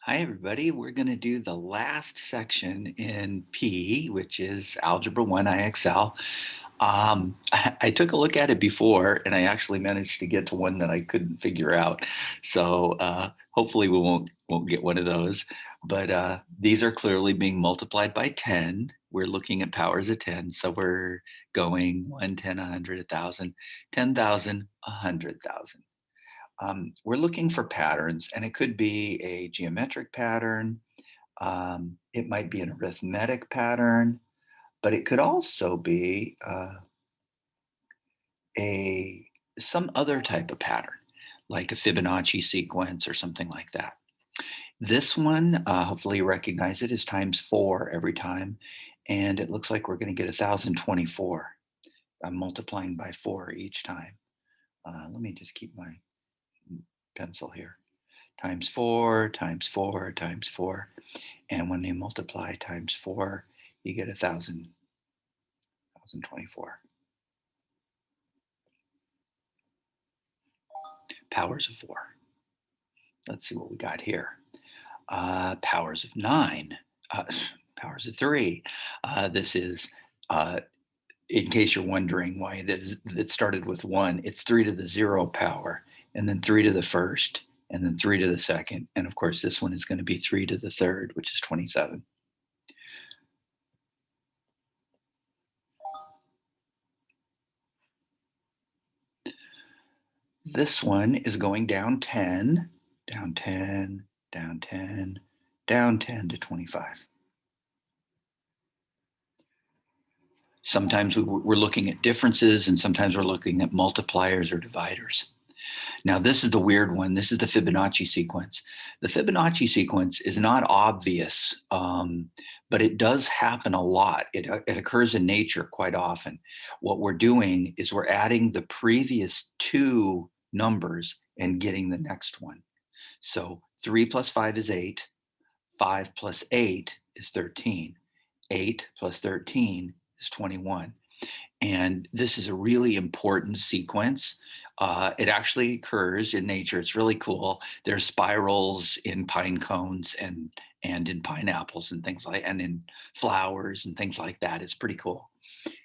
Hi, everybody. We're going to do the last section in P, which is Algebra 1 IXL. I took a look at it before, and I actually managed to get to one that I couldn't figure out. So hopefully we won't get one of those. But these are clearly being multiplied by 10. We're looking at powers of 10. So we're going 1, 10, 100, 1,000, 10,000, 100,000. We're looking for patterns, and it could be a geometric pattern. It might be an arithmetic pattern, but it could also be a some other type of pattern, like a Fibonacci sequence or something like that. This one, hopefully you recognize it, is times 4 every time, and it looks like we're going to get 1,024. I'm multiplying by 4 each time. Let me just keep my pencil here. Times 4, times 4, times 4. And when you multiply times 4, you get 1,024. Powers of 4. Let's see what we got here. Powers of 9. Powers of 3. This is, in case you're wondering why it started with 1, it's 3 to the 0 power, and then 3 to the first, and then 3 to the second. And of course, this one is going to be 3 to the third, which is 27. This one is going down 10, down 10, down 10, down 10 to 25. Sometimes we're looking at differences, and sometimes we're looking at multipliers or dividers. Now, this is the weird one. This is the Fibonacci sequence. The Fibonacci sequence is not obvious, but it does happen a lot. It occurs in nature quite often. What we're doing is we're adding the previous two numbers and getting the next one. So 3 plus 5 is 8. 5 plus 8 is 13. 8 plus 13 is 21. And this is a really important sequence. It actually occurs in nature. It's really cool. There's spirals in pine cones and in pineapples and things like, and in flowers and things like that. It's pretty cool.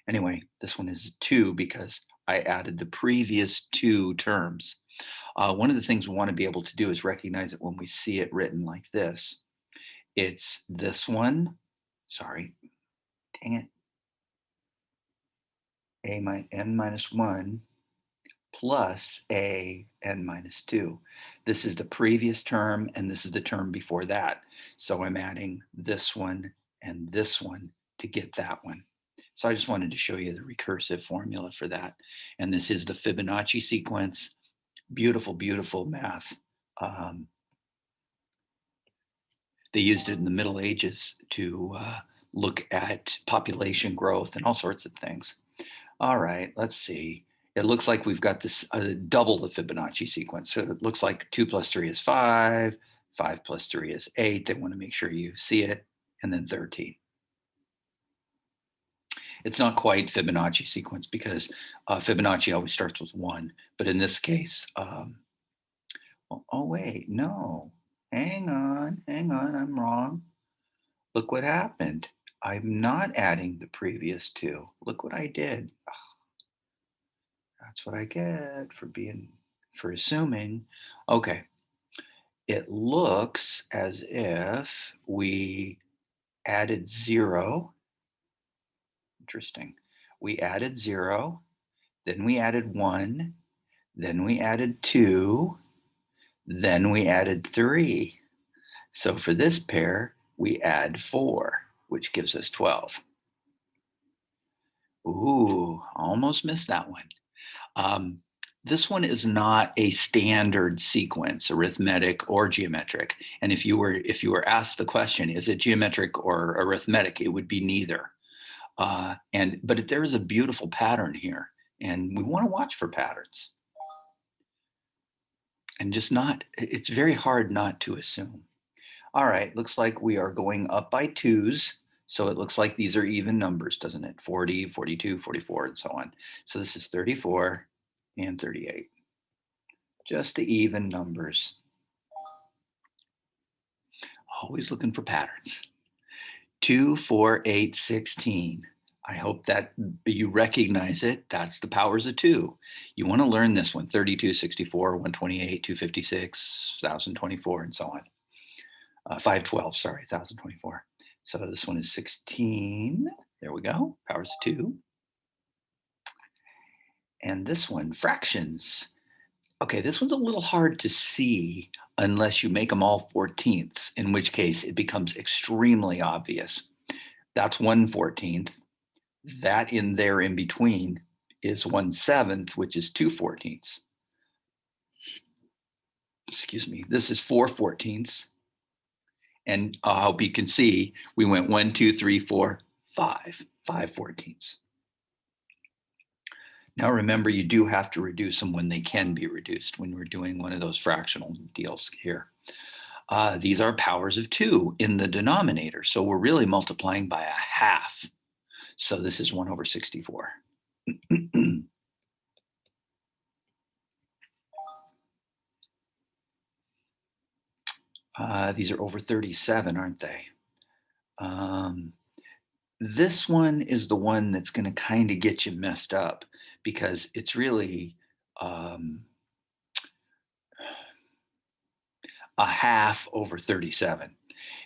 Anyway, this one is 2 because I added the previous two terms. One of the things we want to be able to do is recognize it when we see it written like this. It's this one. Sorry, dang it. N minus 1 plus a n minus 2. This is the previous term, and this is the term before that. So I'm adding this one and this one to get that one. So I just wanted to show you the recursive formula for that. And this is the Fibonacci sequence. Beautiful, beautiful math. They used it in the Middle Ages to look at population growth and all sorts of things. All right, let's see. It looks like we've got this double the Fibonacci sequence. So it looks like 2 plus 3 is 5, 5 plus 3 is 8. They want to make sure you see it, and then 13. It's not quite Fibonacci sequence because Fibonacci always starts with 1. But in this case, oh, wait, no. Hang on, I'm wrong. Look what happened. I'm not adding the previous two. Look what I did. That's what I get for assuming. Okay. It looks as if we added 0. Interesting. We added 0, then we added 1, then we added 2, then we added 3. So for this pair, we add 4, which gives us 12. Ooh, almost missed that one. This one is not a standard sequence, arithmetic or geometric. And if you were asked the question, is it geometric or arithmetic, it would be neither. But there is a beautiful pattern here, and we want to watch for patterns. And it's very hard not to assume. All right, looks like we are going up by 2s. So it looks like these are even numbers, doesn't it? 40, 42, 44, and so on. So this is 34 and 38. Just the even numbers. Always looking for patterns. 2, 4, 8, 16. I hope that you recognize it. That's the powers of 2. You want to learn this one: 32, 64, 128, 256, 1024, and so on. 512, sorry, 1024. So this one is 16. There we go, powers of 2. And this one, fractions. Okay, this one's a little hard to see unless you make them all 14ths, in which case it becomes extremely obvious. That's 1/14. That in there in between is 1/7, which is 2/14. Excuse me, this is 4/14. And I hope you can see we went 1, 2, 3, 4, 5, 5/14. Now remember, you do have to reduce them when they can be reduced, when we're doing one of those fractional deals here. These are powers of 2 in the denominator, so we're really multiplying by 1/2. So this is 1/64. These are over 37, aren't they? This one is the one that's going to kind of get you messed up because it's really 1/2/37.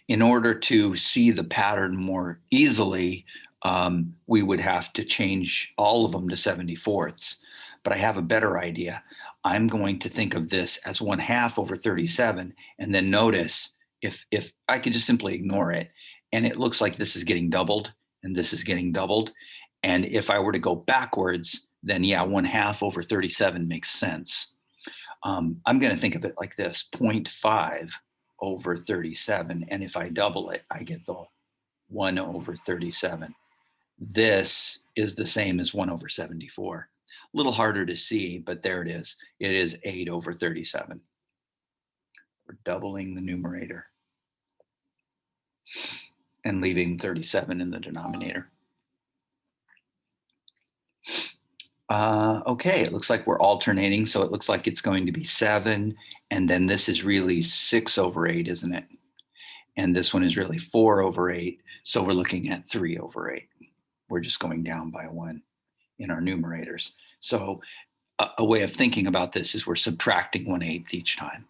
In order to see the pattern more easily, we would have to change all of them to 74ths. But I have a better idea. I'm going to think of this as 1/2/37, and then notice if I could just simply ignore it, and it looks like this is getting doubled and this is getting doubled. And if I were to go backwards, then yeah, 1/2/37 makes sense. I'm going to think of it like this: 0.5/37. And if I double it, I get the 1/37. This is the same as 1/74. A little harder to see, but there it is. It is 8/37. We're doubling the numerator and leaving 37 in the denominator. Okay, it looks like we're alternating. So it looks like it's going to be 7. And then this is really 6/8, isn't it? And this one is really 4/8. So we're looking at 3/8. We're just going down by 1 in our numerators. So a way of thinking about this is we're subtracting 1/8 each time.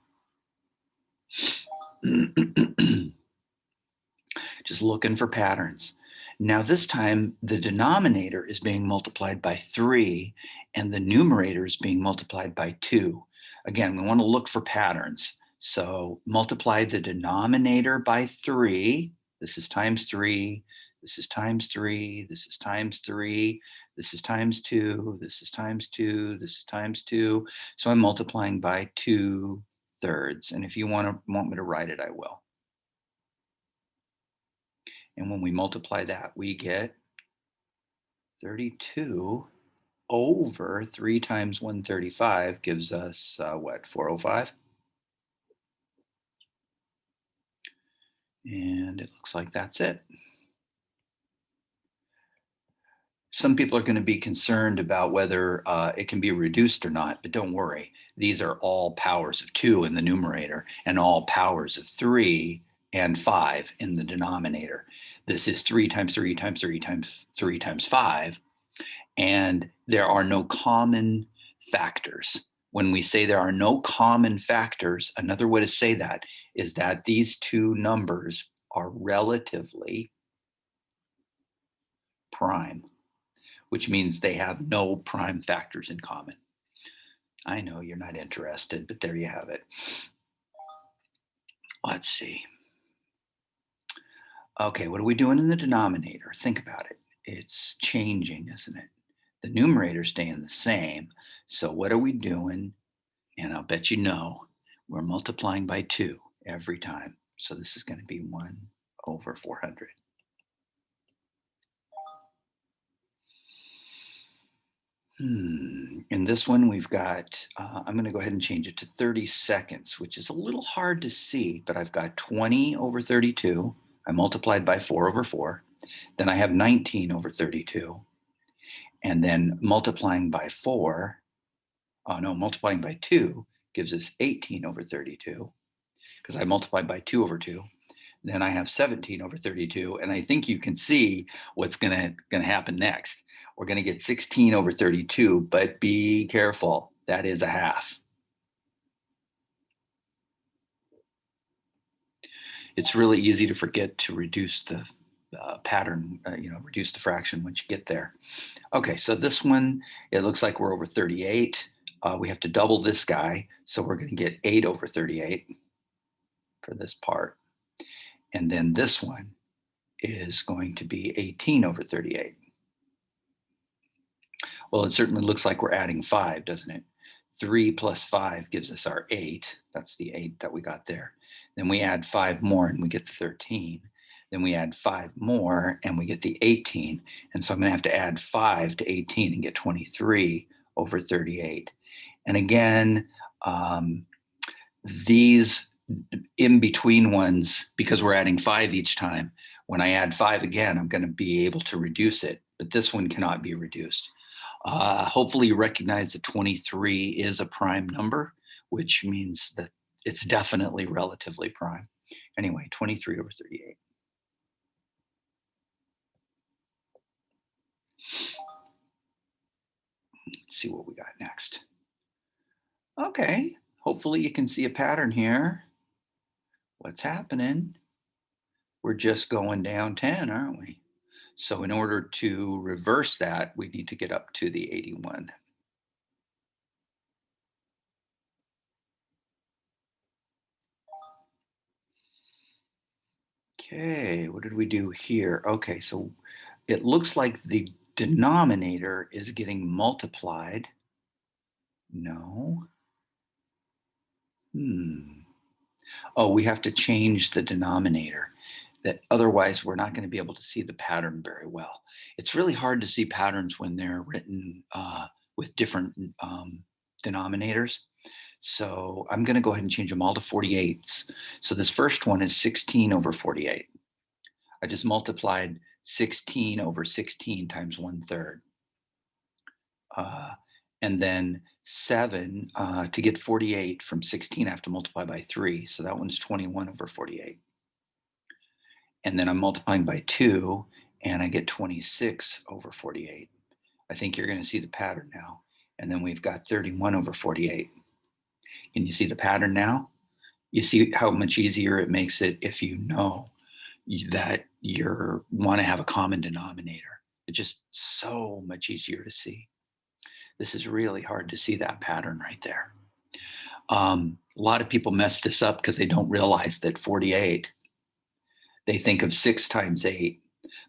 Just looking for patterns. Now this time the denominator is being multiplied by 3 and the numerator is being multiplied by 2. Again, we want to look for patterns. So multiply the denominator by 3. This is times 3. This is times 3. This is times 3. This is times 2. This is times 2. This is times 2. So I'm multiplying by 2/3. And if you want me to write it, I will. And when we multiply that, we get 32 over 3 times 135 gives us what, 405? And it looks like that's it. Some people are going to be concerned about whether it can be reduced or not, but don't worry. These are all powers of 2 in the numerator and all powers of 3 and 5 in the denominator. This is 3 times 3 times 3 times 3 times 5. And there are no common factors. When we say there are no common factors, another way to say that is that these two numbers are relatively prime, which means they have no prime factors in common. I know you're not interested, but there you have it. Let's see. Okay, what are we doing in the denominator? Think about it. It's changing, isn't it? The numerator's staying the same. So what are we doing? And I'll bet you know, we're multiplying by 2 every time. So this is going to be 1/400. In this one, we've got, I'm going to go ahead and change it to 30 seconds, which is a little hard to see, but I've got 20/32. I multiplied by 4/4. Then I have 19/32. And then multiplying by 2 gives us 18/32, because I multiplied by 2/2. Then I have 17 over 32. And I think you can see what's gonna happen next. We're gonna get 16 over 32, but be careful, that is a half. It's really easy to forget to reduce the pattern, reduce the fraction once you get there. Okay, so this one, it looks like we're over 38. We have to double this guy, so we're going to get 8 over 38 for this part. And then this one is going to be 18 over 38. Well, it certainly looks like we're adding 5, doesn't it? 3 plus 5 gives us our 8. That's the 8 that we got there. Then we add 5 more and we get the 13. Then we add 5 more and we get the 18. And so I'm going to have to add 5 to 18 and get 23 over 38. And again, these in-between ones, because we're adding 5 each time, when I add 5 again, I'm going to be able to reduce it. But this one cannot be reduced. Hopefully you recognize that 23 is a prime number, which means that it's definitely relatively prime. Anyway, 23 over 38. Let's see what we got next. Okay, hopefully you can see a pattern here. What's happening? We're just going down 10, aren't we? So in order to reverse that, we need to get up to the 81. Okay, what did we do here? Okay, so it looks like the denominator is getting multiplied. No. Oh, we have to change the denominator. That otherwise we're not going to be able to see the pattern very well. It's really hard to see patterns when they're written with different denominators. So I'm going to go ahead and change them all to 48s. So this first one is 16 over 48. I just multiplied 16 over 16 times 1/3. And then 7, to get 48 from 16, I have to multiply by 3. So that one's 21 over 48. And then I'm multiplying by 2, and I get 26 over 48. I think you're going to see the pattern now. And then we've got 31 over 48. Can you see the pattern now? You see how much easier it makes it if you know that you want to have a common denominator. It's just so much easier to see. This is really hard to see that pattern right there. A lot of people mess this up because they don't realize that 48, they think of 6 times 8,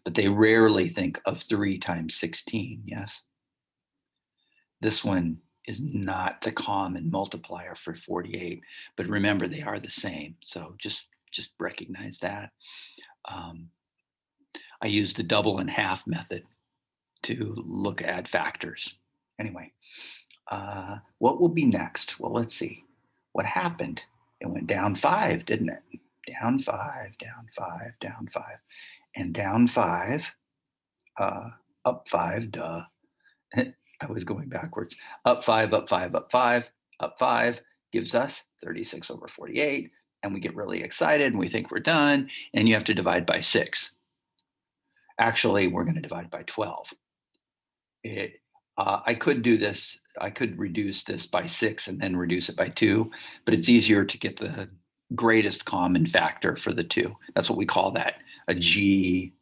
but they rarely think of 3 times 16, yes? This one is not the common multiplier for 48, but remember they are the same. So just recognize that. I use the double and half method to look at factors. Anyway, what will be next? Well, let's see. What happened? It went down 5, didn't it? Down 5, down 5, down 5, and down 5, up 5, duh. I was going backwards. Up 5, up 5, up 5, up 5 gives us 36 over 48. And we get really excited and we think we're done. And you have to divide by 6. Actually, we're going to divide by 12. I could do this. I could reduce this by 6 and then reduce it by 2. But it's easier to get the greatest common factor for the 2. That's what we call that, a GCF.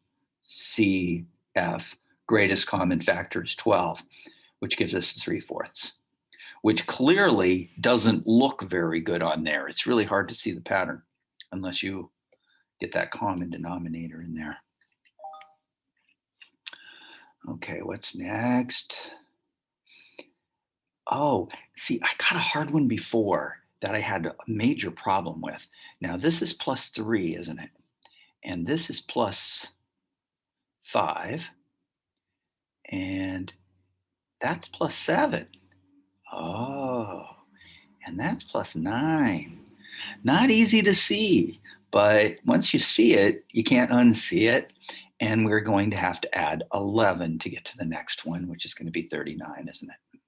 Greatest common factor is 12, which gives us 3/4, which clearly doesn't look very good on there. It's really hard to see the pattern unless you get that common denominator in there. Okay, what's next? Oh, see, I got a hard one before that I had a major problem with. Now, this is plus 3, isn't it? And this is plus 5. And that's plus 7. Oh, and that's plus 9. Not easy to see, but once you see it, you can't unsee it. And we're going to have to add 11 to get to the next one, which is going to be 39, isn't it?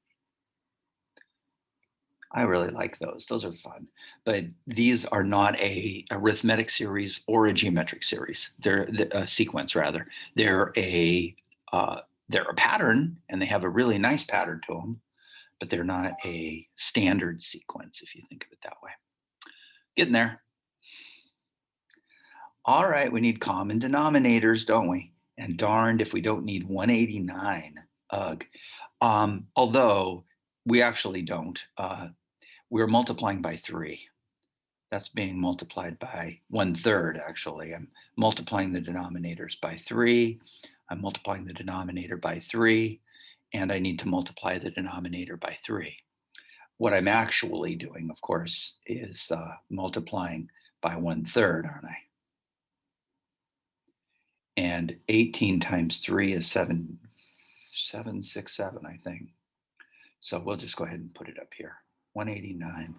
I really like those. Those are fun. But these are not a arithmetic series or a geometric series. They're a sequence, rather. They're a pattern, and they have a really nice pattern to them, but they're not a standard sequence, if you think of it that way. Getting there. All right, we need common denominators, don't we? And darned if we don't need 189. Ugh. Although we actually don't. We're multiplying by 3. That's being multiplied by 1/3, actually. I'm multiplying the denominators by 3. I'm multiplying the denominator by 3. And I need to multiply the denominator by 3. What I'm actually doing, of course, is multiplying by 1/3, aren't I? And 18 times 3 is 767, I think. So we'll just go ahead and put it up here. 189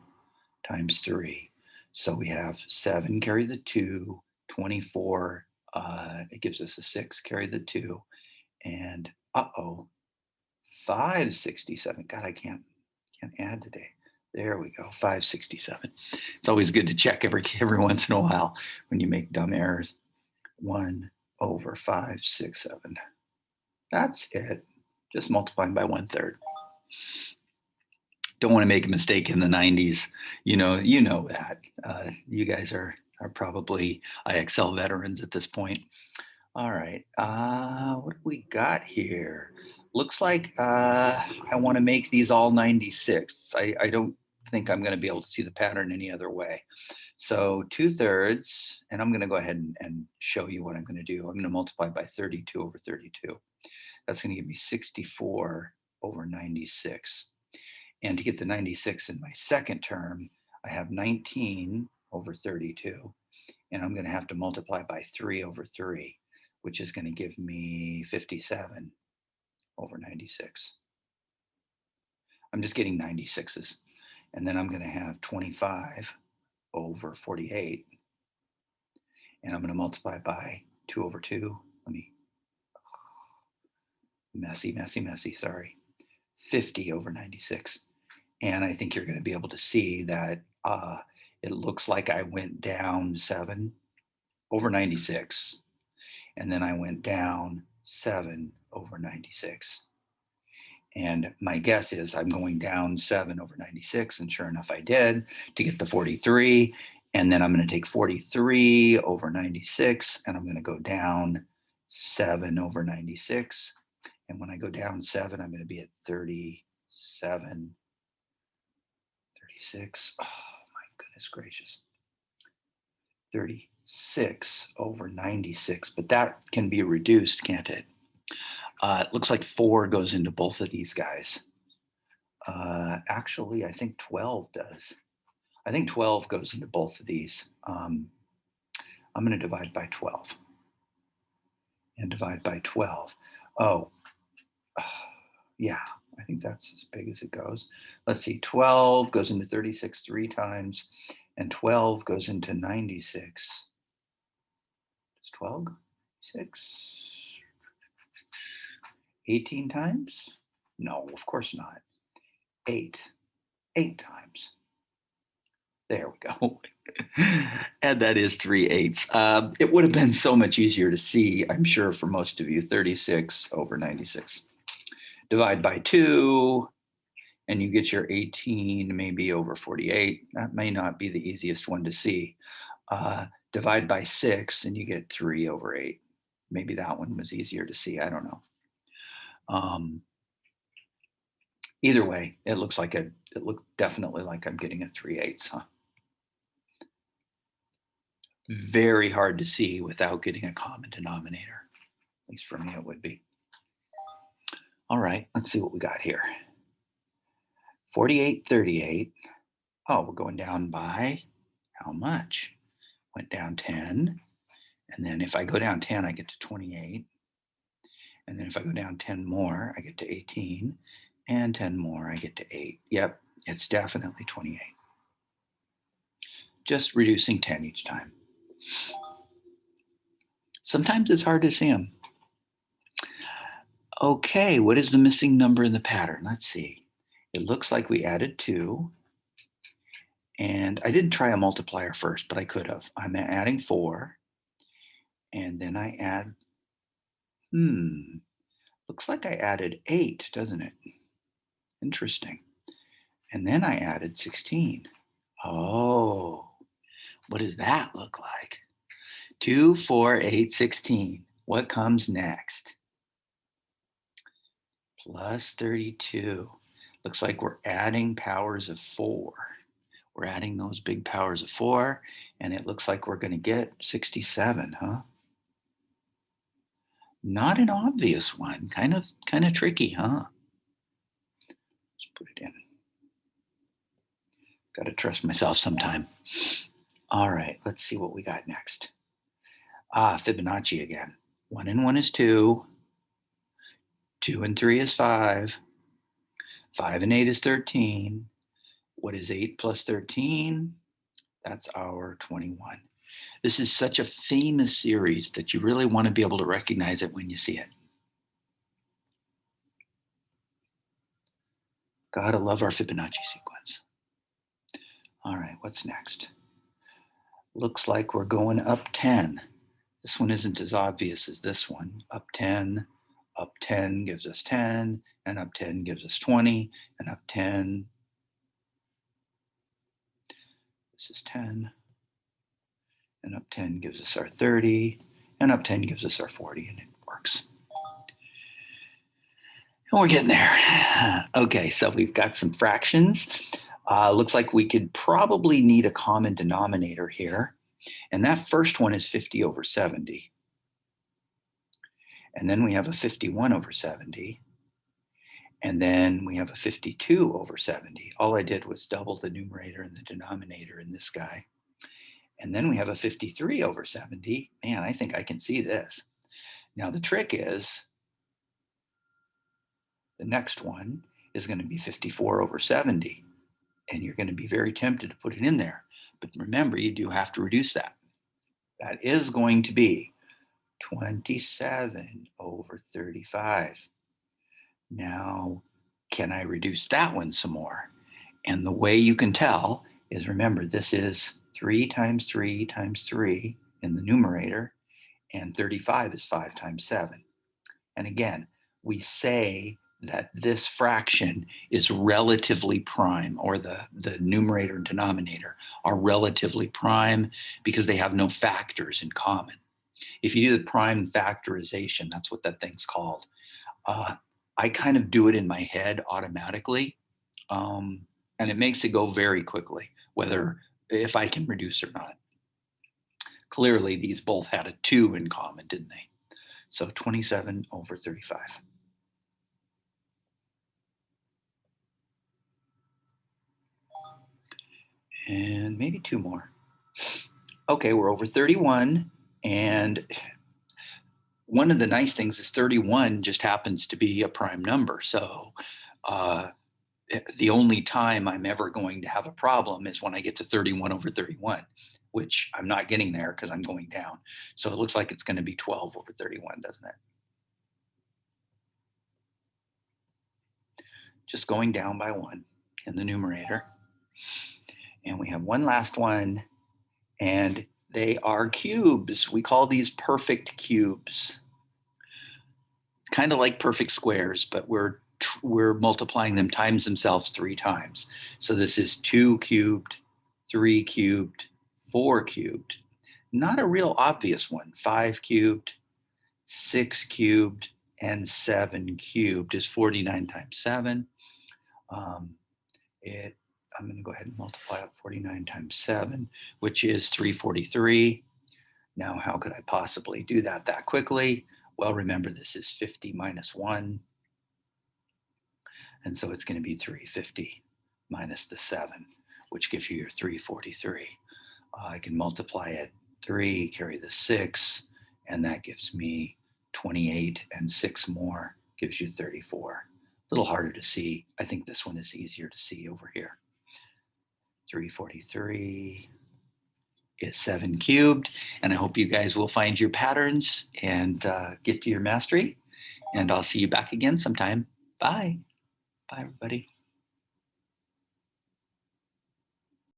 times 3. So we have 7, carry the 2, 24. It gives us a 6, carry the 2. And 567. God, I can't add today. There we go, 567. It's always good to check every once in a while when you make dumb errors. 1/567. That's it. Just multiplying by 1/3. Don't want to make a mistake in the 90s. You know that. You guys are probably IXL veterans at this point. All right. What do we got here? Looks like I want to make these all 96. I don't think I'm going to be able to see the pattern any other way. So 2/3, and I'm going to go ahead and show you what I'm going to do. I'm going to multiply by 32 over 32. That's going to give me 64 over 96. And to get the 96 in my second term, I have 19 over 32. And I'm going to have to multiply by 3 over 3, which is going to give me 57 over 96. I'm just getting 96s. And then I'm going to have 25 over 48. And I'm going to multiply by 2 over 2. Let me, messy, sorry. 50 over 96. And I think you're going to be able to see that it looks like I went down 7 over 96. And then I went down 7 over 96. And my guess is I'm going down 7 over 96. And sure enough, I did, to get the 43. And then I'm going to take 43 over 96. And I'm going to go down 7 over 96. And when I go down 7, I'm going to be at 37. 36. Oh my goodness gracious. 36 over 96, but that can be reduced, can't it? It looks like 4 goes into both of these guys. Actually, I think 12 does. I think 12 goes into both of these. I'm going to divide by 12 and divide by 12. Yeah, I think that's as big as it goes. Let's see, 12 goes into 36 3 times, and 12 goes into 96. Does 12 go 6? 18 times? No, of course not. 8 times. There we go. And that is 3/8. It would have been so much easier to see, I'm sure, for most of you. 36 over 96. Divide by 2, and you get your 18 maybe over 48. That may not be the easiest one to see. Divide by 6, and you get 3 over 8. Maybe that one was easier to see. I don't know. Either way, it looks like it looked definitely like I'm getting a 3/8, huh? Very hard to see without getting a common denominator. At least for me, it would be. All right, let's see what we got here. 48, 38. Oh, we're going down by how much? Went down 10. And then if I go down 10, I get to 28. And then if I go down 10 more, I get to 18. And 10 more, I get to 8. Yep, it's definitely 28. Just reducing 10 each time. Sometimes it's hard to see them. Okay, what is the missing number in the pattern? Let's see. It looks like we added 2. And I didn't try a multiplier first, but I could have. I'm adding 4. And then I add, looks like I added 8, doesn't it? Interesting. And then I added 16. Oh, what does that look like? 2, 4, 8, 16. What comes next? Plus 32. Looks like we're adding powers of 4. We're adding those big powers of 4, and it looks like we're going to get 67, huh? Not an obvious one. Kind of tricky, huh? Let's put it in. Got to trust myself sometime. All right, let's see what we got next. Fibonacci again. 1 and 1 is 2. 2 and 3 is 5. 5 and 8 is 13. What is 8 plus 13? That's our 21. This is such a famous series that you really want to be able to recognize it when you see it. Gotta love our Fibonacci sequence. All right, what's next? Looks like we're going up 10. This one isn't as obvious as this one. Up 10 gives us 10, and up 10 gives us 20, and up 10, this is 10, and up 10 gives us our 30, and up 10 gives us our 40, and it works. And we're getting there. Okay, so we've got some fractions. Looks like we could probably need a common denominator here. And that first one is 50 over 70. And then we have a 51 over 70. And then we have a 52 over 70. All I did was double the numerator and the denominator in this guy. And then we have a 53 over 70. Man, I think I can see this. Now the trick is, the next one is going to be 54 over 70. And you're going to be very tempted to put it in there. But remember, you do have to reduce that. That is going to be 27 over 35. Now, can I reduce that one some more? And the way you can tell is, remember, this is 3 times 3 times 3 in the numerator, and 35 is 5 times 7. And again, we say that this fraction is relatively prime, or the numerator and denominator are relatively prime because they have no factors in common. If you do the prime factorization, that's what that thing's called. I kind of do it in my head automatically, and it makes it go very quickly, whether if I can reduce or not. Clearly, these both had a 2 in common, didn't they? So 27 over 35. And maybe 2 more. Okay, we're over 31, and one of the nice things is 31 just happens to be a prime number. So the only time I'm ever going to have a problem is when I get to 31 over 31, which I'm not getting there because I'm going down. So it looks like it's going to be 12 over 31, doesn't it? Just going down by 1 in the numerator. And we have one last one, and they are cubes. We call these perfect cubes. Kind of like perfect squares, but we're multiplying them times themselves 3 times. So this is 2 cubed, 3 cubed, 4 cubed. Not a real obvious one. 5 cubed, 6 cubed, and 7 cubed is 49 times 7. I'm going to go ahead and multiply up 49 times 7, which is 343. Now, how could I possibly do that quickly? Well, remember, this is 50 minus 1. And so it's going to be 350 minus the 7, which gives you your 343. I can multiply it 3, carry the 6, and that gives me 28, and 6 more gives you 34. A little harder to see. I think this one is easier to see over here. 343 is 7 cubed, and I hope you guys will find your patterns and get to your mastery, and I'll see you back again sometime. Bye. Bye, everybody.